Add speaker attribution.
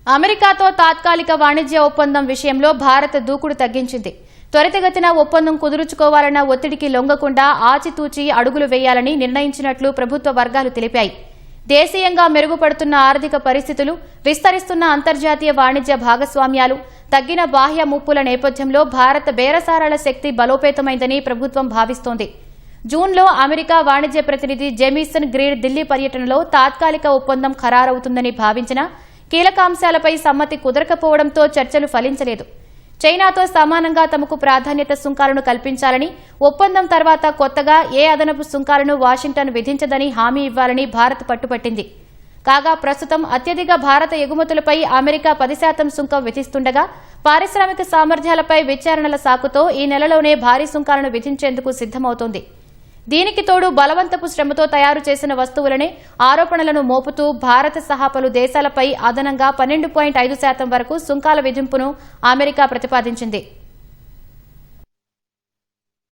Speaker 1: అమెరికాతో తాత్కాలిక వాణిజ్య ఒప్పందం విషయంలో భారత్ దూకుడు తగ్గించింది. త్వరితగతిన ఒప్పందం కుదుర్చుకోవాలన్న ఒత్తిడికి లొంగకుండా ఆచితూచి అడుగులు వేయాలని నిర్ణయించినట్లు ప్రభుత్వ వర్గాలు తెలిపాయి. దేశీయంగా మెరుగుపడుతున్న ఆర్థిక పరిస్థితులు, విస్తరిస్తున్న అంతర్జాతీయ వాణిజ్య భాగస్వామ్యాలు, తగ్గిన బాహ్య ముప్పుల నేపథ్యంలో భారత్ బేరసారాల శక్తి బలోపేతమైందని ప్రభుత్వం భావిస్తోంది. జూన్లో అమెరికా వాణిజ్య ప్రతినిధి జెమిసన్ గ్రీడ్ ఢిల్లీ పర్యటనలో తాత్కాలిక ఒప్పందం ఖరారవుతుందని భావించినా కీలక అంశాలపై సమ్మతి కుదరకపోవడంతో చర్చలు ఫలించలేదు. చైనాతో సమానంగా తమకు ప్రాధాన్యత సుంకాలను కల్పించాలని, ఒప్పందం తర్వాత కొత్తగా ఏ అదనపు సుంకాలను వాషింగ్టన్ విధించదని హామీ ఇవ్వాలని భారత్ పట్టుపట్టింది. కాగా ప్రస్తుతం అత్యధిక భారత ఎగుమతులపై అమెరికా 10% సుంకం విధిస్తుండగా పారిశ్రామిక సామర్థ్యాలపై విచారణల సాకుతో ఈ నెలలోనే భారీ సుంకాలను విధించేందుకు సిద్దమవుతోంది. దీనికి తోడు బలవంతపు శ్రమతో తయారు చేసిన వస్తువులనే ఆరోపణలను మోపుతూ భారత్ సహా పలు దేశాలపై అదనంగా 12.5% వరకు సుంకాల విధింపును అమెరికా ప్రతిపాదించింది.